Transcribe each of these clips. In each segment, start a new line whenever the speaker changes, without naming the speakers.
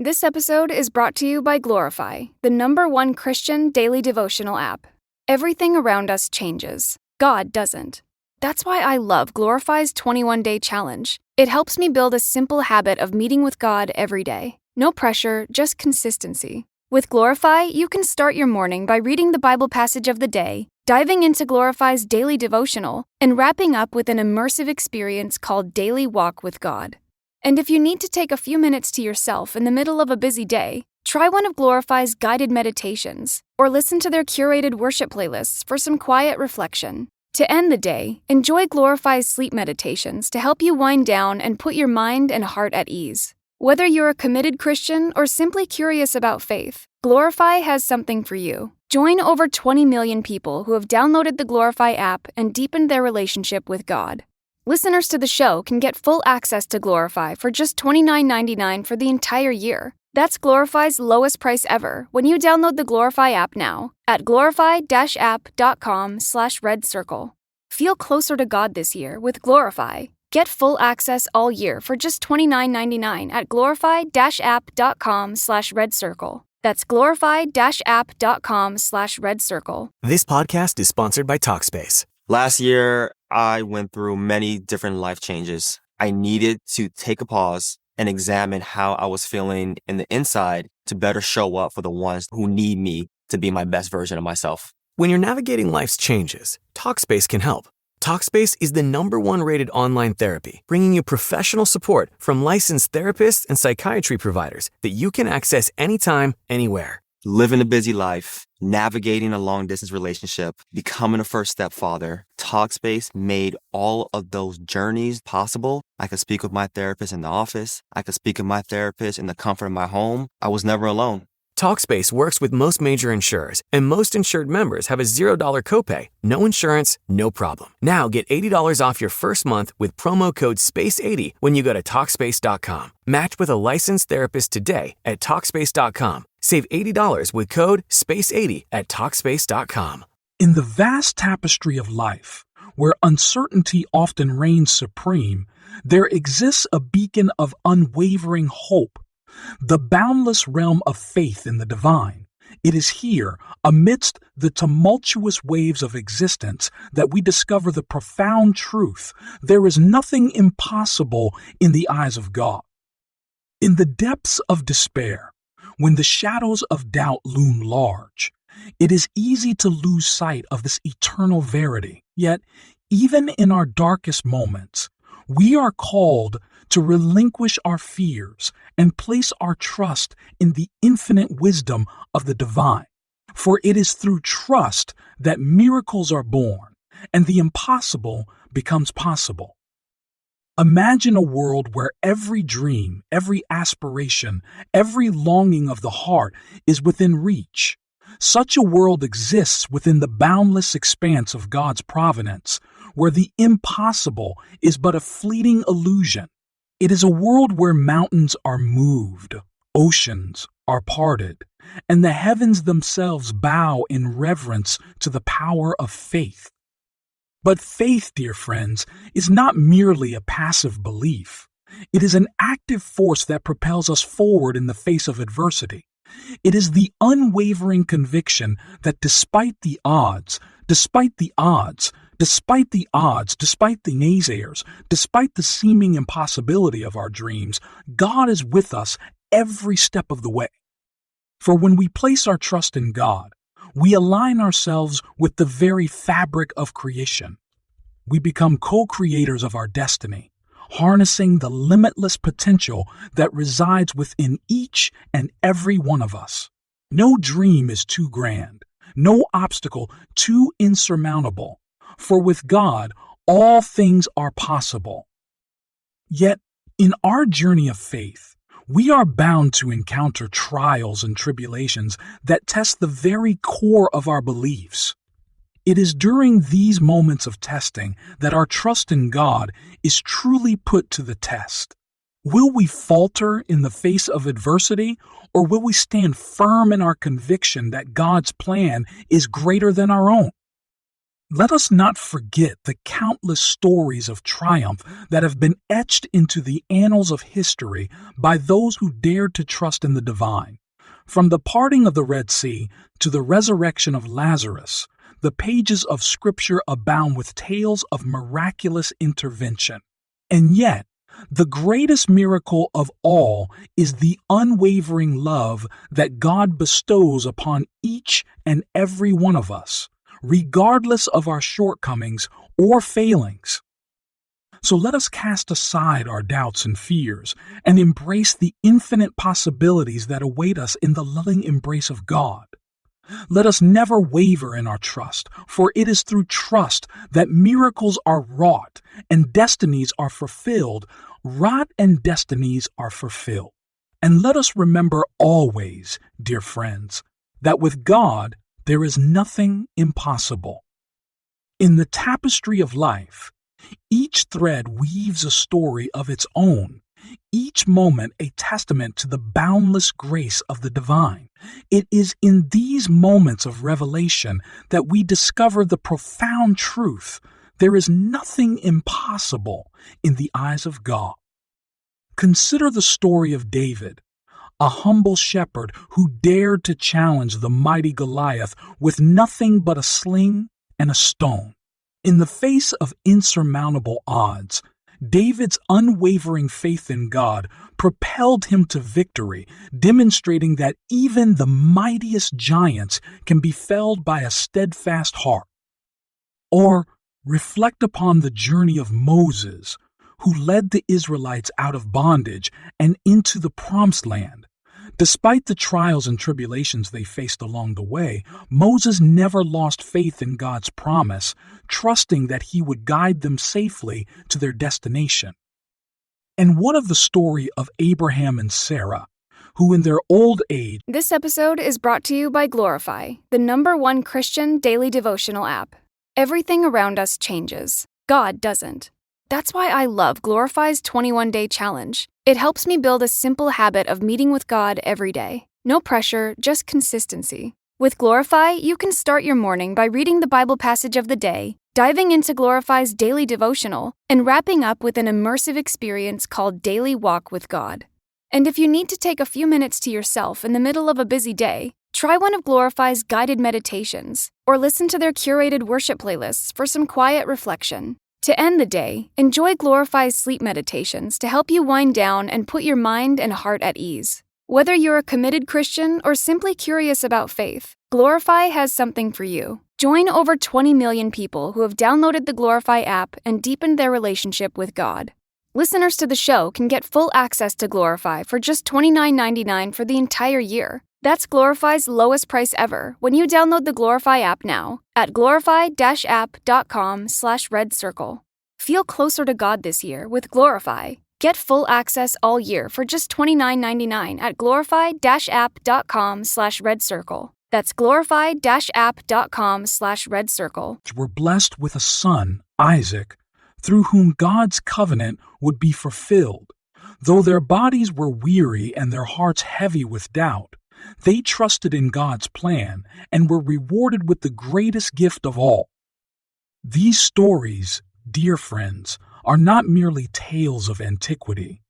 This episode is brought to you by Glorify, the #1 Christian daily devotional app. Everything around us changes. God doesn't. That's why I love Glorify's 21-day challenge. It helps me build a simple habit of meeting with God every day. No pressure, just consistency. With Glorify, you can start your morning by reading the Bible passage of the day, diving into Glorify's daily devotional, and wrapping up with an immersive experience called Daily Walk with God. And if you need to take a few minutes to yourself in the middle of a busy day, try one of Glorify's guided meditations, or listen to their curated worship playlists for some quiet reflection. To end the day, enjoy Glorify's sleep meditations to help you wind down and put your mind and heart at ease. Whether you're a committed Christian or simply curious about faith, Glorify has something for you. Join over 20 million people who have downloaded the Glorify app and deepened their relationship with God. Listeners to the show can get full access to Glorify for just $29.99 for the entire year. That's Glorify's lowest price ever when you download the Glorify app now at glorify-app.com/redcircle. Feel closer to God this year with Glorify. Get full access all year for just $29.99 at glorify-app.com/redcircle. That's glorify-app.com/redcircle.
This podcast is sponsored by Talkspace.
Last year, I went through many different life changes. I needed to take a pause and examine how I was feeling in the inside to better show up for the ones who need me to be my best version of myself.
When you're navigating life's changes, Talkspace can help. Talkspace is the #1 rated online therapy, bringing you professional support from licensed therapists and psychiatry providers that you can access anytime, anywhere.
Living a busy life, navigating a long-distance relationship, becoming a first-step father, Talkspace made all of those journeys possible. I could speak with my therapist in the office. I could speak with my therapist in the comfort of my home. I was never alone.
Talkspace works with most major insurers, and most insured members have a $0 copay. No insurance, no problem. Now get $80 off your first month with promo code SPACE80 when you go to Talkspace.com. Match with a licensed therapist today at Talkspace.com. Save $80 with code SPACE80 at Talkspace.com.
In the vast tapestry of life, where uncertainty often reigns supreme, there exists a beacon of unwavering hope. The boundless realm of faith in the divine. It is here, amidst the tumultuous waves of existence, that we discover the profound truth: there is nothing impossible in the eyes of God. In the depths of despair, when the shadows of doubt loom large, it is easy to lose sight of this eternal verity. Yet, even in our darkest moments, we are called to relinquish our fears and place our trust in the infinite wisdom of the divine. For it is through trust that miracles are born and the impossible becomes possible. Imagine a world where every dream, every aspiration, every longing of the heart is within reach. Such a world exists within the boundless expanse of God's providence, where the impossible is but a fleeting illusion. It is a world where mountains are moved, oceans are parted, and the heavens themselves bow in reverence to the power of faith. But faith, dear friends, is not merely a passive belief. It is an active force that propels us forward in the face of adversity. It is the unwavering conviction that despite the naysayers, despite the seeming impossibility of our dreams, God is with us every step of the way. For when we place our trust in God, we align ourselves with the very fabric of creation. We become co-creators of our destiny, harnessing the limitless potential that resides within each and every one of us. No dream is too grand, no obstacle too insurmountable. For with God, all things are possible. Yet, in our journey of faith, we are bound to encounter trials and tribulations that test the very core of our beliefs. It is during these moments of testing that our trust in God is truly put to the test. Will we falter in the face of adversity, or will we stand firm in our conviction that God's plan is greater than our own? Let us not forget the countless stories of triumph that have been etched into the annals of history by those who dared to trust in the divine. From the parting of the Red Sea to the resurrection of Lazarus, the pages of Scripture abound with tales of miraculous intervention. And yet, the greatest miracle of all is the unwavering love that God bestows upon each and every one of us, regardless of our shortcomings or failings. So let us cast aside our doubts and fears and embrace the infinite possibilities that await us in the loving embrace of God. Let us never waver in our trust, for it is through trust that miracles are wrought and destinies are fulfilled. Wrought and destinies are fulfilled. And let us remember always, dear friends, that with God there is nothing impossible. In the tapestry of life, each thread weaves a story of its own, each moment a testament to the boundless grace of the divine. It is in these moments of revelation that we discover the profound truth: there is nothing impossible in the eyes of God. Consider the story of David, a humble shepherd who dared to challenge the mighty Goliath with nothing but a sling and a stone. In the face of insurmountable odds, David's unwavering faith in God propelled him to victory, demonstrating that even the mightiest giants can be felled by a steadfast heart. Or reflect upon the journey of Moses, who led the Israelites out of bondage and into the promised land. Despite the trials and tribulations they faced along the way, Moses never lost faith in God's promise, trusting that he would guide them safely to their destination. And what of the story of Abraham and Sarah, who in their old age...
This episode is brought to you by Glorify, the #1 Christian daily devotional app. Everything around us changes. God doesn't. That's why I love Glorify's 21-day challenge. It helps me build a simple habit of meeting with God every day. No pressure, just consistency. With Glorify, you can start your morning by reading the Bible passage of the day, diving into Glorify's daily devotional, and wrapping up with an immersive experience called Daily Walk with God. And if you need to take a few minutes to yourself in the middle of a busy day, try one of Glorify's guided meditations, or listen to their curated worship playlists for some quiet reflection. To end the day, enjoy Glorify's sleep meditations to help you wind down and put your mind and heart at ease. Whether you're a committed Christian or simply curious about faith, Glorify has something for you. Join over 20 million people who have downloaded the Glorify app and deepened their relationship with God. Listeners to the show can get full access to Glorify for just $29.99 for the entire year. That's Glorify's lowest price ever when you download the Glorify app now at glorify-app.com/redcircle. Feel closer to God this year with Glorify. Get full access all year for just $29.99 at glorify-app.com/redcircle. That's glorify-app.com/redcircle.
Were blessed with a son, Isaac, through whom God's covenant would be fulfilled. Though their bodies were weary and their hearts heavy with doubt, they trusted in God's plan and were rewarded with the greatest gift of all. These stories, dear friends, are not merely tales of antiquity.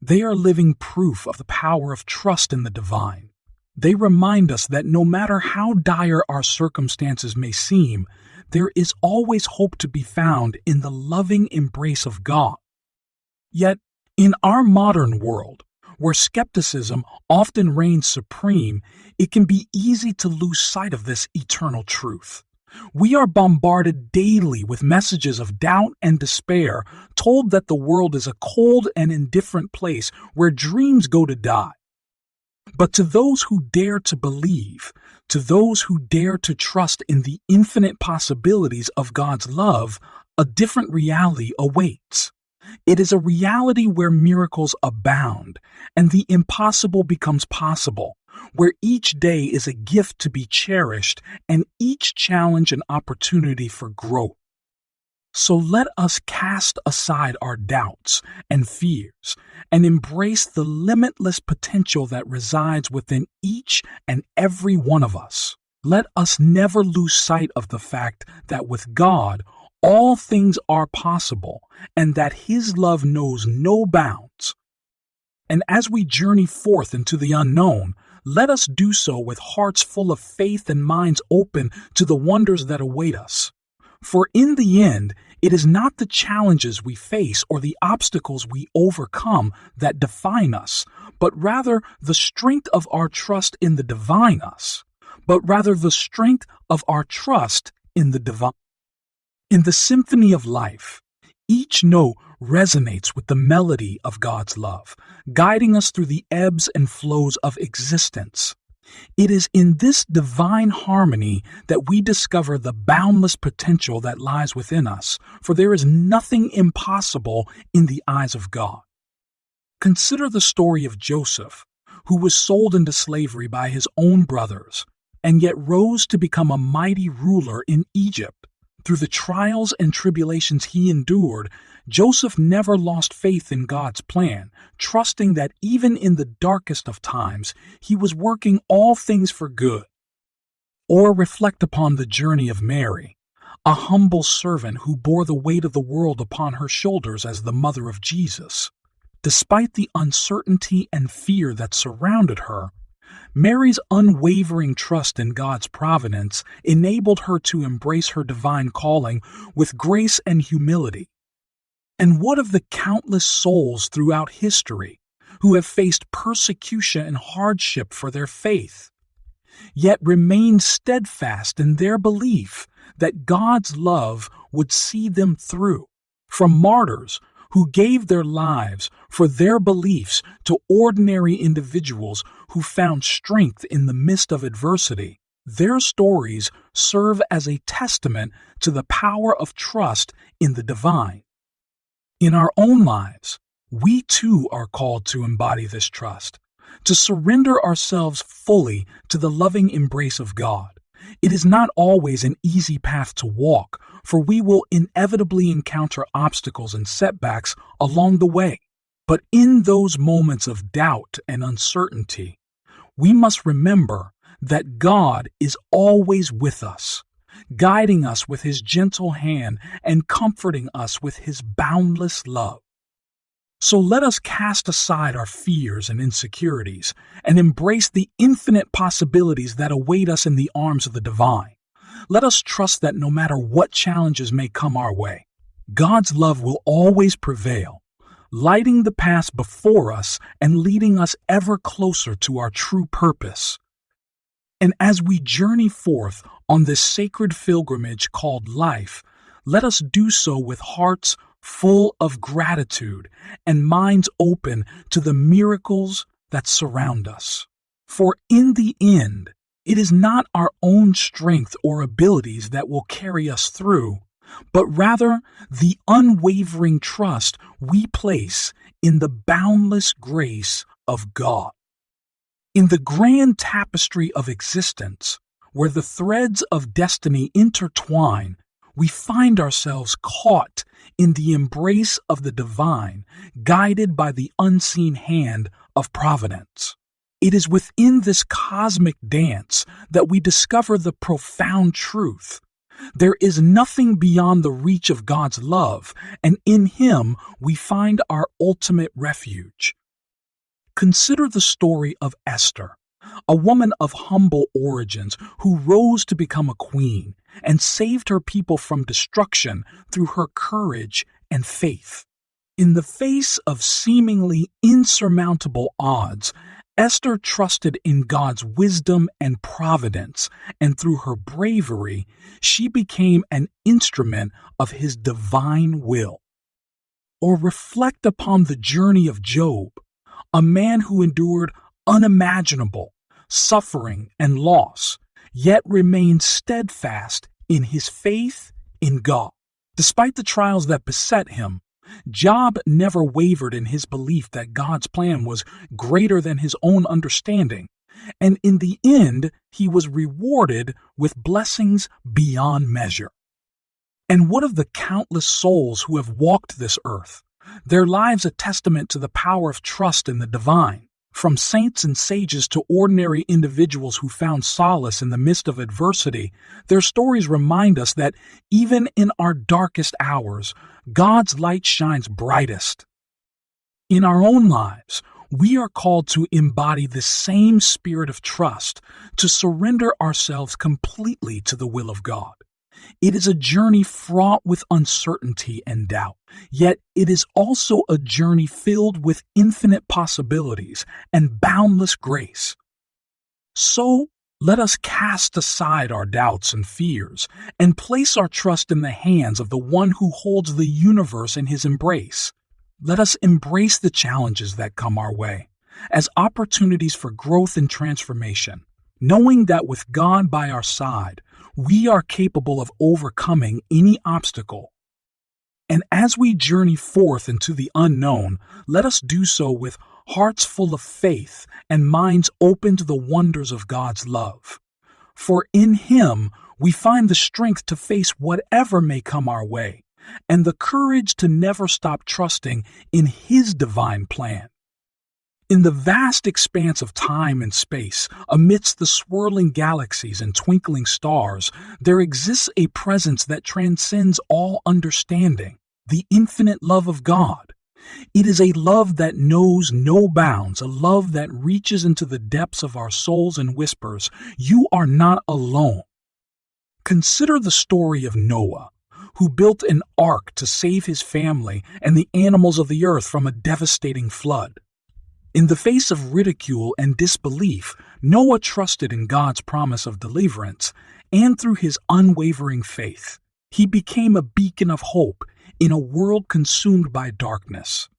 They are living proof of the power of trust in the divine. They remind us that no matter how dire our circumstances may seem, there is always hope to be found in the loving embrace of God. Yet, in our modern world, where skepticism often reigns supreme, it can be easy to lose sight of this eternal truth. We are bombarded daily with messages of doubt and despair, told that the world is a cold and indifferent place where dreams go to die. But to those who dare to believe, to those who dare to trust in the infinite possibilities of God's love, a different reality awaits. It is a reality where miracles abound and the impossible becomes possible, where each day is a gift to be cherished and each challenge an opportunity for growth. So let us cast aside our doubts and fears and embrace the limitless potential that resides within each and every one of us. Let us never lose sight of the fact that with God, all things are possible and that His love knows no bounds. And as we journey forth into the unknown, let us do so with hearts full of faith and minds open to the wonders that await us. For in the end, it is not the challenges we face or the obstacles we overcome that define us, but rather the strength of our trust in the divine. In the symphony of life, each note resonates with the melody of God's love, guiding us through the ebbs and flows of existence. It is in this divine harmony that we discover the boundless potential that lies within us, for there is nothing impossible in the eyes of God. Consider the story of Joseph, who was sold into slavery by his own brothers, and yet rose to become a mighty ruler in Egypt. Through the trials and tribulations he endured, Joseph never lost faith in God's plan, trusting that even in the darkest of times, he was working all things for good. Or reflect upon the journey of Mary, a humble servant who bore the weight of the world upon her shoulders as the mother of Jesus. Despite the uncertainty and fear that surrounded her, Mary's unwavering trust in God's providence enabled her to embrace her divine calling with grace and humility. And what of the countless souls throughout history who have faced persecution and hardship for their faith, yet remained steadfast in their belief that God's love would see them through? From martyrs who gave their lives for their beliefs to ordinary individuals who found strength in the midst of adversity, their stories serve as a testament to the power of trust in the divine. In our own lives, we too are called to embody this trust, to surrender ourselves fully to the loving embrace of God. It is not always an easy path to walk, for we will inevitably encounter obstacles and setbacks along the way. But in those moments of doubt and uncertainty, we must remember that God is always with us, guiding us with His gentle hand and comforting us with His boundless love. So let us cast aside our fears and insecurities and embrace the infinite possibilities that await us in the arms of the divine. Let us trust that no matter what challenges may come our way, God's love will always prevail, lighting the path before us and leading us ever closer to our true purpose. And as we journey forth on this sacred pilgrimage called life, let us do so with hearts full of gratitude and minds open to the miracles that surround us. For in the end, it is not our own strength or abilities that will carry us through, but rather the unwavering trust we place in the boundless grace of God. In the grand tapestry of existence, where the threads of destiny intertwine, we find ourselves caught in the embrace of the divine, guided by the unseen hand of providence. It is within this cosmic dance that we discover the profound truth. There is nothing beyond the reach of God's love, and in Him we find our ultimate refuge. Consider the story of Esther, a woman of humble origins who rose to become a queen and saved her people from destruction through her courage and faith. In the face of seemingly insurmountable odds, Esther trusted in God's wisdom and providence, and through her bravery, she became an instrument of His divine will. Or reflect upon the journey of Job, a man who endured unimaginable suffering and loss, yet remained steadfast in his faith in God. Despite the trials that beset him, Job never wavered in his belief that God's plan was greater than his own understanding, and in the end, he was rewarded with blessings beyond measure. And what of the countless souls who have walked this earth, their lives a testament to the power of trust in the divine? From saints and sages to ordinary individuals who found solace in the midst of adversity, their stories remind us that even in our darkest hours, God's light shines brightest. In our own lives, we are called to embody the same spirit of trust, to surrender ourselves completely to the will of God. It is a journey fraught with uncertainty and doubt, yet it is also a journey filled with infinite possibilities and boundless grace. So, let us cast aside our doubts and fears and place our trust in the hands of the one who holds the universe in his embrace. Let us embrace the challenges that come our way as opportunities for growth and transformation, knowing that with God by our side, we are capable of overcoming any obstacle. And as we journey forth into the unknown, let us do so with hearts full of faith and minds open to the wonders of God's love. For in Him we find the strength to face whatever may come our way, and the courage to never stop trusting in His divine plan. In the vast expanse of time and space, amidst the swirling galaxies and twinkling stars, there exists a presence that transcends all understanding, the infinite love of God. It is a love that knows no bounds, a love that reaches into the depths of our souls and whispers, "You are not alone." Consider the story of Noah, who built an ark to save his family and the animals of the earth from a devastating flood. In the face of ridicule and disbelief, Noah trusted in God's promise of deliverance, and through his unwavering faith, he became a beacon of hope in a world consumed by darkness.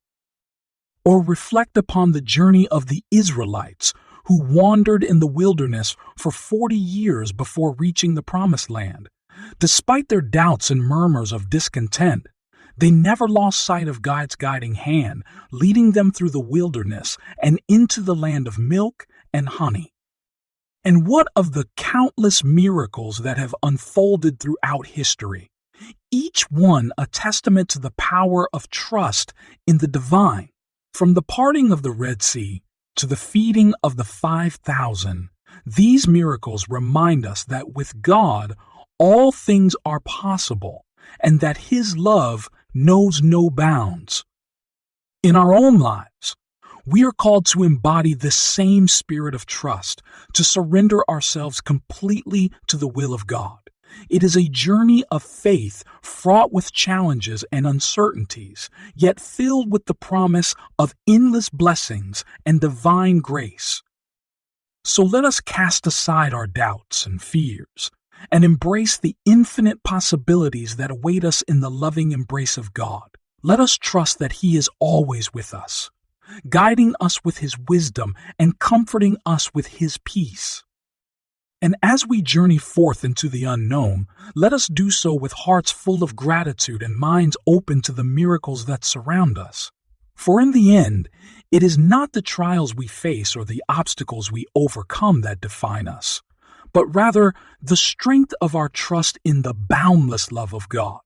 Or reflect upon the journey of the Israelites, who wandered in the wilderness for 40 years before reaching the Promised Land. Despite their doubts and murmurs of discontent, they never lost sight of God's guiding hand, leading them through the wilderness and into the land of milk and honey. And what of the countless miracles that have unfolded throughout history, each one a testament to the power of trust in the divine? From the parting of the Red Sea to the feeding of the 5,000, these miracles remind us that with God, all things are possible, and that His love knows no bounds. In our own lives, we are called to embody the same spirit of trust, to surrender ourselves completely to the will of God. It is a journey of faith fraught with challenges and uncertainties, yet filled with the promise of endless blessings and divine grace. So let us cast aside our doubts and fears and embrace the infinite possibilities that await us in the loving embrace of God. Let us trust that He is always with us, guiding us with His wisdom and comforting us with His peace. And as we journey forth into the unknown, let us do so with hearts full of gratitude and minds open to the miracles that surround us. For in the end, it is not the trials we face or the obstacles we overcome that define us, but rather the strength of our trust in the boundless love of God.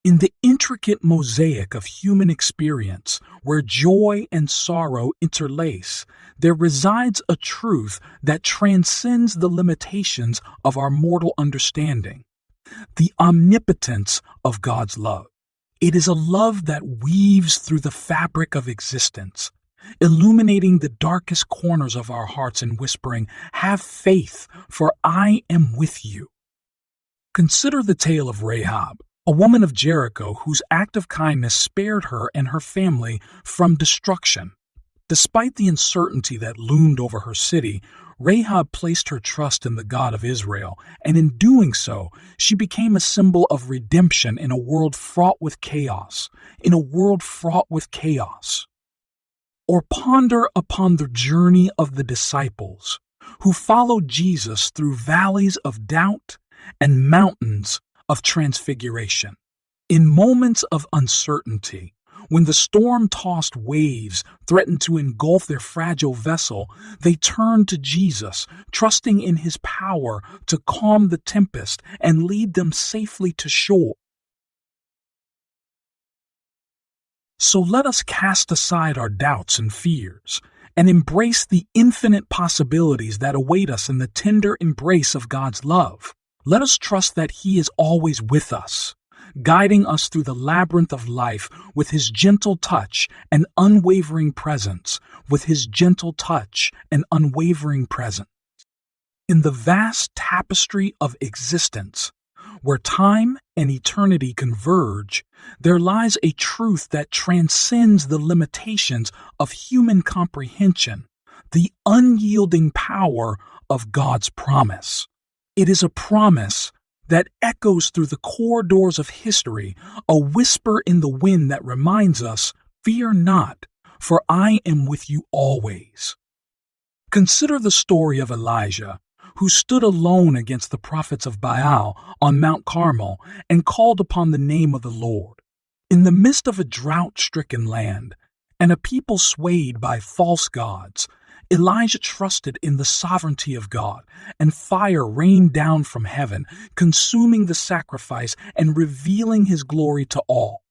In the intricate mosaic of human experience, where joy and sorrow interlace, there resides a truth that transcends the limitations of our mortal understanding: the omnipotence of God's love. It is a love that weaves through the fabric of existence, illuminating the darkest corners of our hearts and whispering, "Have faith, for I am with you." Consider the tale of Rahab, a woman of Jericho whose act of kindness spared her and her family from destruction. Despite the uncertainty that loomed over her city, Rahab placed her trust in the God of Israel, and in doing so, she became a symbol of redemption in a world fraught with chaos. Or ponder upon the journey of the disciples, who followed Jesus through valleys of doubt and mountains of transfiguration. In moments of uncertainty, when the storm-tossed waves threatened to engulf their fragile vessel, they turned to Jesus, trusting in His power to calm the tempest and lead them safely to shore. So let us cast aside our doubts and fears and embrace the infinite possibilities that await us in the tender embrace of God's love. Let us trust that He is always with us, guiding us through the labyrinth of life with His gentle touch and unwavering presence, with His gentle touch and unwavering presence. In the vast tapestry of existence, where time and eternity converge, there lies a truth that transcends the limitations of human comprehension, the unyielding power of God's promise. It is a promise that echoes through the corridors of history, a whisper in the wind that reminds us, "Fear not, for I am with you always." Consider the story of Elijah, who stood alone against the prophets of Baal on Mount Carmel and called upon the name of the Lord. In the midst of a drought-stricken land and a people swayed by false gods, Elijah trusted in the sovereignty of God, and fire rained down from heaven, consuming the sacrifice and revealing His glory to all.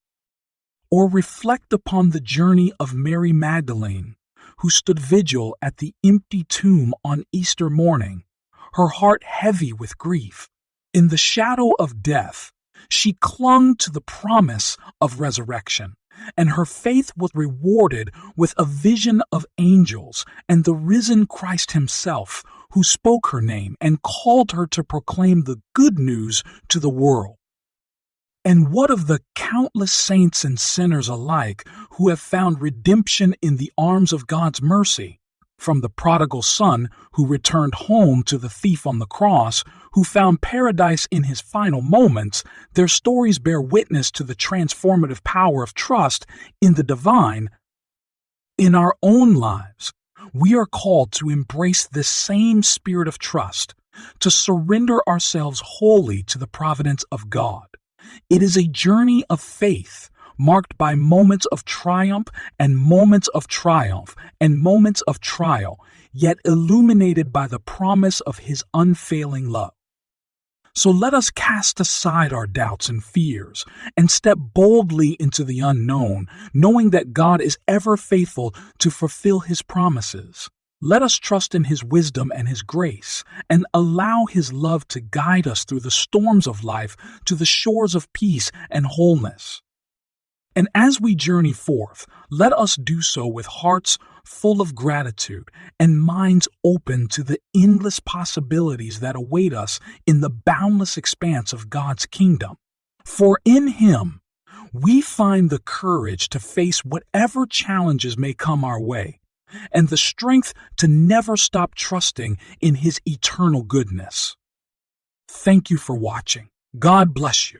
Or reflect upon the journey of Mary Magdalene, who stood vigil at the empty tomb on Easter morning, her heart heavy with grief. In the shadow of death, she clung to the promise of resurrection, and her faith was rewarded with a vision of angels and the risen Christ Himself, who spoke her name and called her to proclaim the good news to the world. And what of the countless saints and sinners alike who have found redemption in the arms of God's mercy? From the prodigal son who returned home to the thief on the cross, who found paradise in his final moments, their stories bear witness to the transformative power of trust in the divine. In our own lives, we are called to embrace this same spirit of trust, to surrender ourselves wholly to the providence of God. It is a journey of faith, marked by moments of triumph and moments of triumph and moments of trial, yet illuminated by the promise of His unfailing love. So let us cast aside our doubts and fears and step boldly into the unknown, knowing that God is ever faithful to fulfill His promises. Let us trust in His wisdom and His grace, and allow His love to guide us through the storms of life to the shores of peace and wholeness. And as we journey forth, let us do so with hearts full of gratitude and minds open to the endless possibilities that await us in the boundless expanse of God's kingdom. For in Him, we find the courage to face whatever challenges may come our way, and the strength to never stop trusting in His eternal goodness. Thank you for watching. God bless you.